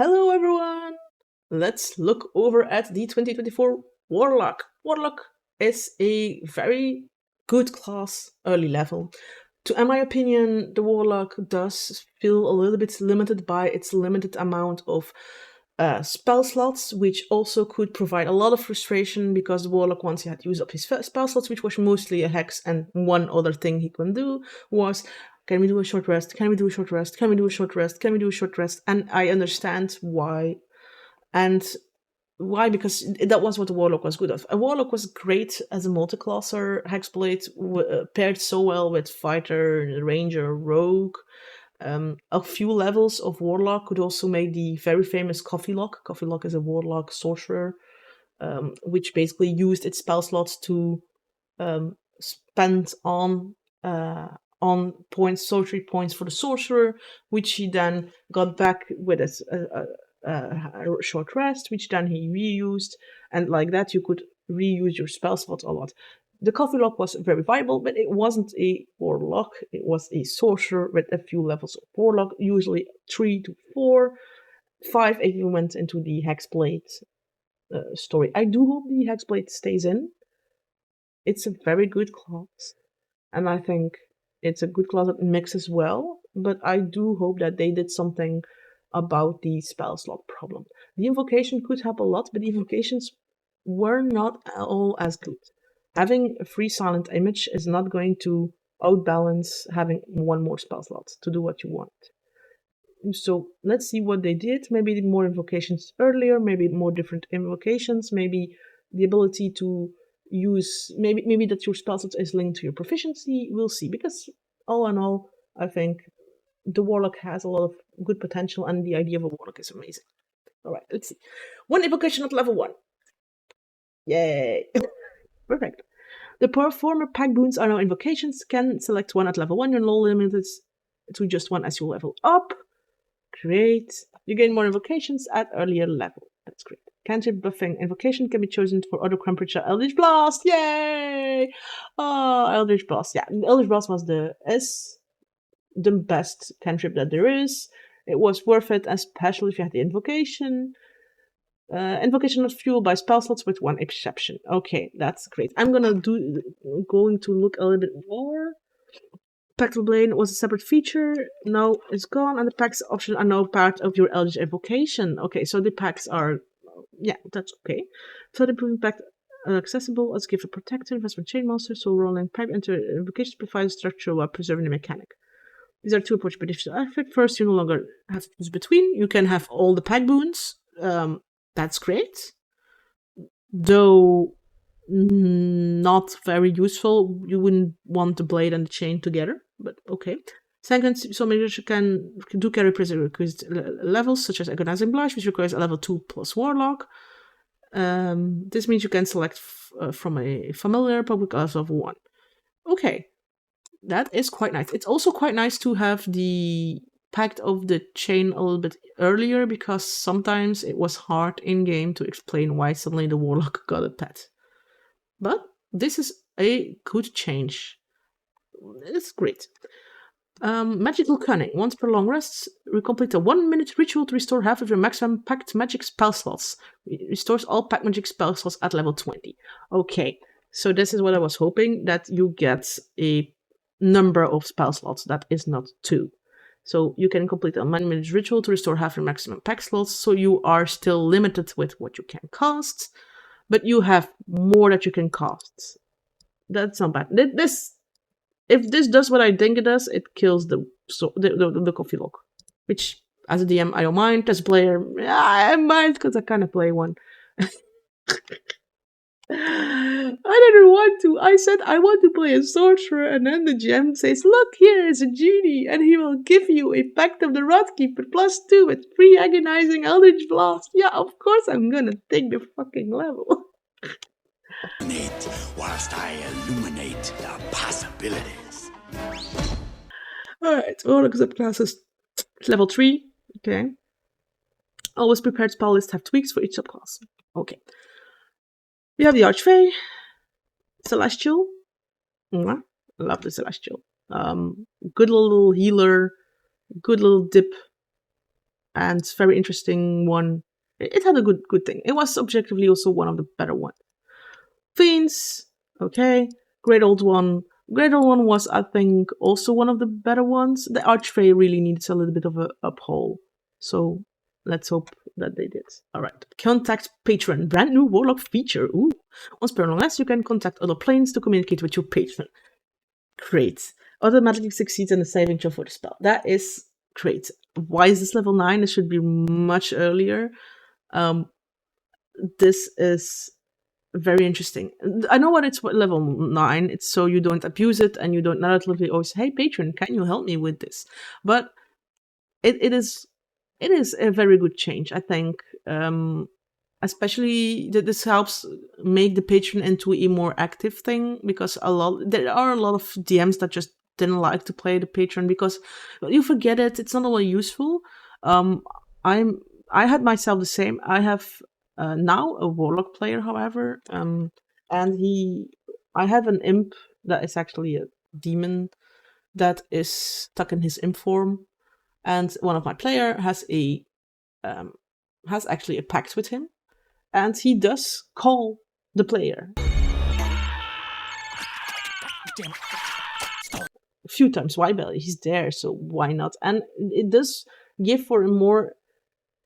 Hello everyone! Let's look over at the 2024 Warlock. Warlock is a very good class early level. In my opinion, the Warlock does feel a little bit limited by its limited amount of spell slots, which also could provide a lot of frustration because the Warlock, once he had used up his spell slots, which was mostly a hex, and one other thing he can do was, can we do a short rest? Can we do a short rest? Can we do a short rest? Can we do a short rest? And I understand why. And why? Because that was what the Warlock was good at. A Warlock was great as a multiclasser. Hexblade paired so well with Fighter, Ranger, Rogue. A few levels of Warlock could also make the very famous coffeelock. Coffeelock is a Warlock sorcerer, which basically used its spell slots to spend on points, sorcery points for the sorcerer, which he then got back with a short rest, which then he reused, and like that you could reuse your spell slots a lot. The coffee lock was very viable, but it wasn't a warlock. It was a sorcerer with a few levels of warlock, usually 3 to 4. 5 if you went into the hexblade story. I do hope the hexblade stays in. It's a very good class, and I think it's a good class that mixes well, but I do hope that they did something about the spell slot problem. The invocation could help a lot, but the invocations were not all as good. Having a free silent image is not going to outbalance having one more spell slot to do what you want. So let's see what they did. Maybe more invocations earlier, maybe more different invocations, maybe the ability to use maybe that your spell slot is linked to your proficiency. We'll see. Because all in all, I think the Warlock has a lot of good potential, and the idea of a Warlock is amazing. Alright, let's see. One invocation at level 1. Yay! Perfect. The performer pack boons are now invocations. Can select one at level 1. You're not limited to just one as you level up. Great. You gain more invocations at earlier level. That's great. Cantrip buffing invocation can be chosen for auto temperature Eldritch Blast. Yay! Oh, Eldritch Blast. Yeah, Eldritch Blast is the best cantrip that there is. It was worth it, especially if you had the invocation. Invocation not fueled by spell slots with one exception. Okay, that's great. I'm going to look a little bit more. Pactful Blade was a separate feature. Now it's gone, and the packs option are now part of your Eldritch Invocation. Okay, so the packs are, yeah, that's okay. Further improving pact accessible as gift of protector, investment chain monster, so rolling pipe into invocation provides structure while preserving the mechanic. These are two approaches beneficial effect. First, you no longer have to choose between. You can have all the pack boons. That's great. Though not very useful. You wouldn't want the blade and the chain together, but okay. Second, some magicians can do carry prerequisite levels, such as Agonizing Blush, which requires a level 2 plus Warlock. This means you can select from a familiar public level of 1. Okay, that is quite nice. It's also quite nice to have the pact of the chain a little bit earlier, because sometimes it was hard in-game to explain why suddenly the Warlock got a pet. But this is a good change. It's great. Magical Cunning. Once per long rest, complete a 1-minute ritual to restore half of your maximum packed magic spell slots. It restores all packed magic spell slots at level 20. Okay, so this is what I was hoping, that you get a number of spell slots that is not 2. So you can complete a 1-minute ritual to restore half your maximum pack slots, so you are still limited with what you can cast, but you have more that you can cast. That's not bad. If this does what I think it does, it kills the coffee lock. Which, as a DM, I don't mind. As a player, I mind, because I kind of play one. I didn't want to. I said I want to play a sorcerer, and then the GM says, "Look, here is a genie, and he will give you a Pact of the Rodkeeper +2 with free agonizing Eldritch Blast." Yeah, of course I'm gonna take the fucking level. Whilst I illuminate the possibilities. Alright, Warlock subclasses. Level 3. Okay. Always prepared spell lists have tweaks for each subclass. Okay. We have the Archfey. Celestial. I love the Celestial. Good little healer. Good little dip. and very interesting one. It had a good thing. It was objectively also one of the better ones. Fiends, okay. Great Old One. Great Old One was, I think, also one of the better ones. The Archfey really needs a little bit of a uphaul. So let's hope that they did. Alright. Contact Patron. Brand new Warlock feature. Ooh. Once per long rest, you can contact other planes to communicate with your patron. Great. Automatically succeeds in the saving throw for the spell. That is great. Why is this level 9? It should be much earlier. This is very interesting. I know what it's level 9. It's so you don't abuse it and you don't narratively always, hey patron, can you help me with this? But it is a very good change, I think. Especially that this helps make the patron into a more active thing, because there are a lot of DMs that just didn't like to play the patron because you forget it. It's not all useful. I had myself the same. I have now a Warlock player, however, and I have an imp that is actually a demon that is stuck in his imp form, and one of my player has actually a pact with him, and he does call the player a few times. Why, Belly? He's there, so why not? And it does give for a more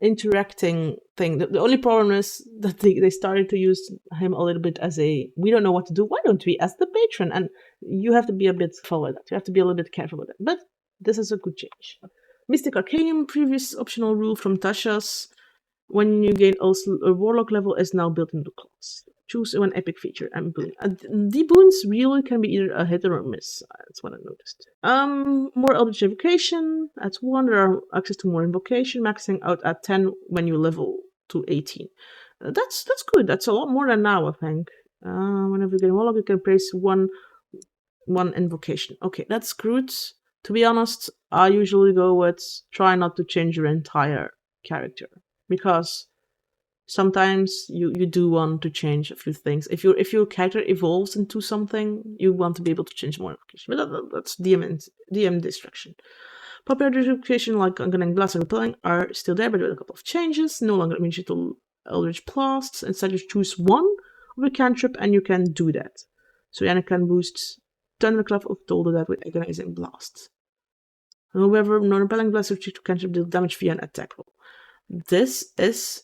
interacting thing. The only problem is that they started to use him a little bit as a, we don't know what to do, why don't we as the patron? And you have to be a bit careful with that. You have to be a little bit careful with that. But this is a good change. Mystic Arcanium, previous optional rule from Tasha's. When you gain also a Warlock level is now built into the class. Choose one epic feature and boon. The boons really can be either a hit or a miss. That's what I noticed. More Eldritch Invocation. At 1, there are access to more invocation, maxing out at 10 when you level to 18. That's good. That's a lot more than now, I think. Whenever you get a Warlock, you can place one invocation. Okay, that's good. To be honest, I usually go with try not to change your entire character, because sometimes you do want to change a few things. If your character evolves into something, you want to be able to change more. But that's DM distraction. Popular distribution like Ungunning Blast and Repelling are still there, but with a couple of changes. No longer immune to Eldritch Blasts. Instead, you choose one of a cantrip and you can do that. So Yana can boost Thunderclap of Toldo that with Agonizing Blast. However, non-repelling blast or cantrip deal damage via an attack roll. This is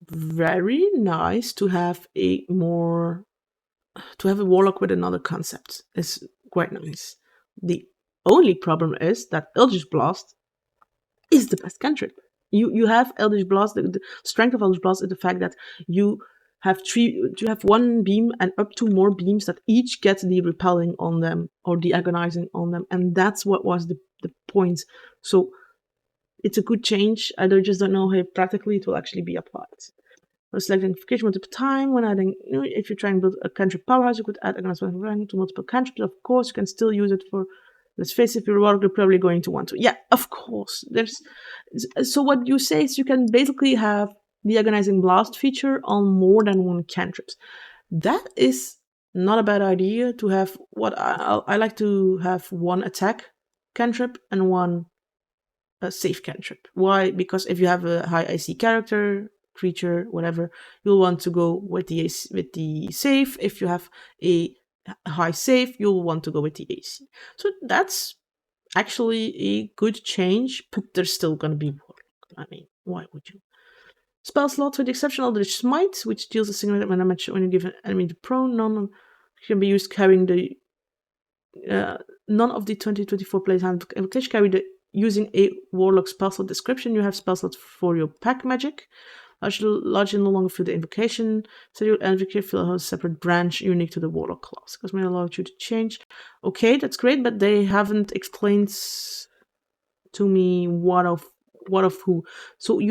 very nice to have a Warlock with another concept. It's quite nice. The only problem is that Eldritch Blast is the best cantrip. You have Eldritch Blast. The strength of Eldritch Blast is the fact that you have one beam and up to more beams that each get the repelling on them or the agonizing on them, and that's what was the point. So it's a good change. I just don't know how practically it will actually be applied. Selecting invocation multiple time when adding, if you try and build a cantrip powerhouse, you could add agonizing to multiple cantrips. Of course, you can still use it for. Let's face it, if you're Warlock, you're probably going to want to. Yeah, of course. So what you say is you can basically have the Agonizing Blast feature on more than one cantrips. That is not a bad idea to have. What I like to have one attack cantrip and one safe cantrip. Why? Because if you have a high AC character, creature, whatever, you'll want to go with the safe. If you have a high save, you'll want to go with the AC. So that's actually a good change, but there's still going to be Warlock. I mean, why would you? Spell slots with the exception of Eldritch Smite, which deals a single damage when you give an enemy the prone. None can be used carrying the none of the 2024 players handbook invocation carry using a Warlock spell slot description. You have spell slots for your pack magic. Largely no longer fill the invocation, so your invocation has a separate branch unique to the Warlock class. Because may allow you to change. Okay, that's great, but they haven't explained to me what of who. So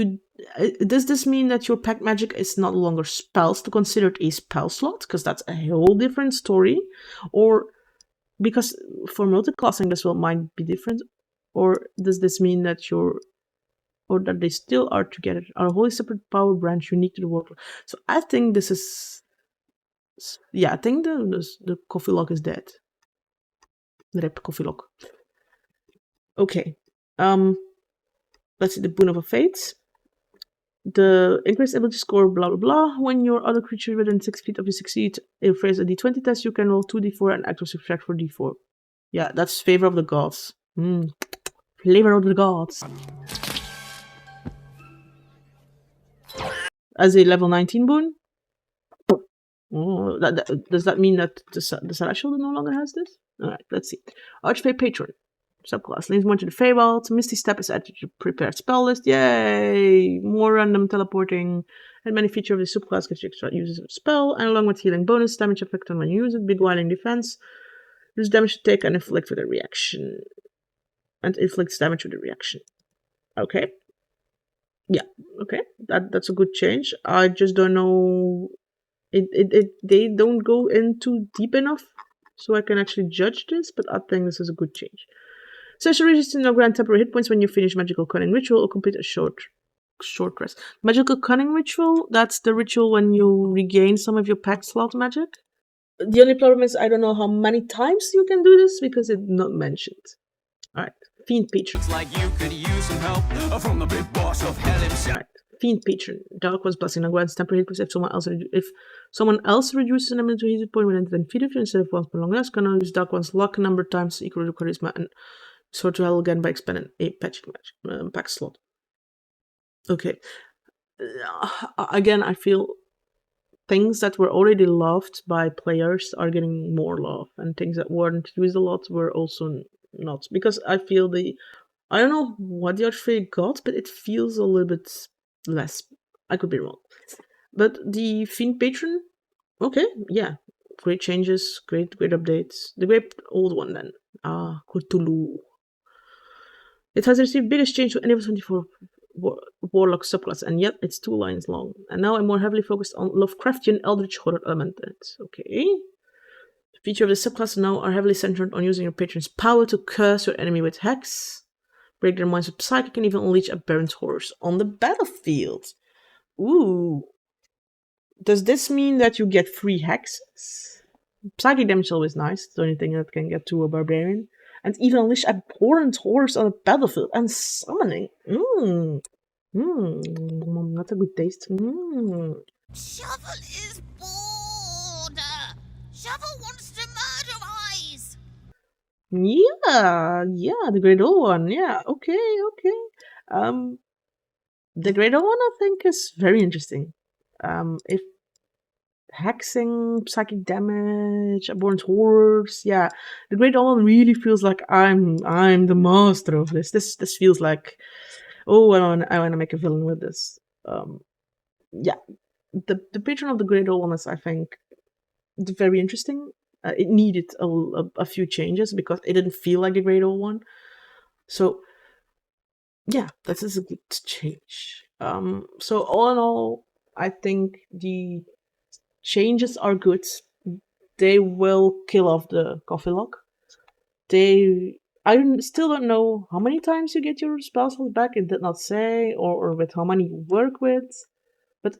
does this mean that your pack magic is not longer spells to consider it a spell slot? Because that's a whole different story. Or because for multiclassing this might be different. Or does this mean that that they still are together, are a wholly separate power branch unique to the Warlock? So I think this is, yeah, I think the coffeelock is dead. Rip coffeelock. Okay, let's see the Boon of a Fate. The increased ability score, blah blah blah. When your other creature within 6 feet of you succeed, if there's a d20 test, you can roll 2d4 and add or subtract for d4. Yeah, that's favor of the gods. Flavor of the gods. As a level 19 boon. Oh, does that mean that the Celestial no longer has this? Alright, let's see. Archfey Patron. Subclass. Leans more to the Feywild. Misty Step is added to your prepared spell list. Yay! More random teleporting. And many features of the subclass gives you extra uses of spell. And along with healing bonus, damage effect on when you use it, big whiling defense. Use damage to take and inflict with a reaction. And inflicts damage with a reaction. Okay. Yeah, okay. That's a good change. I just don't know. They don't go in too deep enough so I can actually judge this, but I think this is a good change. Social resistance no grant temporary hit points when you finish Magical Cunning Ritual or complete a short rest. Magical Cunning Ritual, that's the ritual when you regain some of your pack slot magic. The only problem is I don't know how many times you can do this because it's not mentioned. Alright, Fiend Patron. Looks like you could use some help from the big boss of hell himself. Alright. Fiend Patron. Dark One's blessing and grants temporary hit points if someone else reduces an enemy to hit point within 10 feet of you instead of once per long rest, can use Dark One's luck number times equal to charisma and sword to hell again by expanding a pack slot. Okay. Again, I feel things that were already loved by players are getting more love, and things that weren't used a lot were also not. Because I feel I don't know what the Archfey got, but it feels a little bit less. I could be wrong. But the Fiend Patron, okay, yeah. Great changes, great updates. The great old one then. Cthulhu. It has received biggest change to any of the 24 Warlock subclass, and yet it's 2 lines long. And now I'm more heavily focused on Lovecraftian Eldritch Horror elements. Okay. The feature of the subclass now are heavily centered on using your patron's power to curse your enemy with hex, break their minds with psychic, and even unleash aberrant horrors on the battlefield. Ooh. Does this mean that you get free hexes? Psychic damage is always nice. It's the only thing that can get to a barbarian. And even unleash abhorrent horrors on the battlefield. And summoning. That's a good taste. Shovel is bored. Shovel wants to murder Eyes. Yeah, the Great Old One. Yeah, okay. The Great Old One I think is very interesting. If hexing, psychic damage, abhorrent horrors, yeah, the Great Old One really feels like I'm the master of this. This feels like, oh, I want to make a villain with this. Yeah, the patron of the Great Old One is, I think, very interesting. It needed a few changes because it didn't feel like the Great Old One. So yeah, this is a good change. So all in all, I think the changes are good. They will kill off the coffeelock. I still don't know how many times you get your spell slots back. It did not say, or with how many you work with. But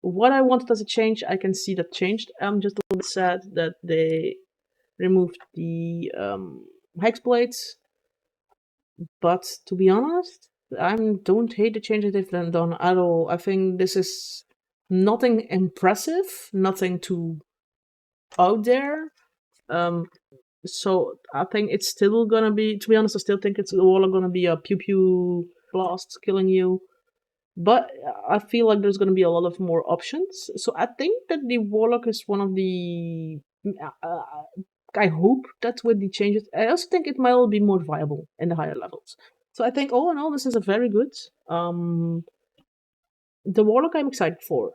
what I wanted as a change, I can see that changed. I'm just a little bit sad that they removed the hexblades. But to be honest, I don't hate the changes they've done at all. I think this is nothing impressive, nothing too out there. So I think it's still gonna be, to be honest, I still think it's all gonna be a pew pew blast killing you. But I feel like there's gonna be a lot of more options. So I think that the Warlock is one of the. I hope that with the changes, I also think it might be more viable in the higher levels. So I think all in all, this is a very good. The Warlock I'm excited for.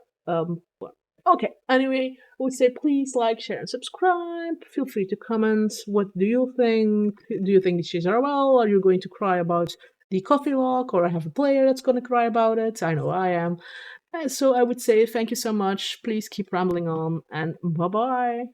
Okay, anyway, I would say please like, share, and subscribe. Feel free to comment. What do you think? Do you think these changes are well? Are you going to cry about the coffee lock, or I have a player that's going to cry about it? I know I am. So I would say thank you so much. Please keep rambling on, and bye-bye.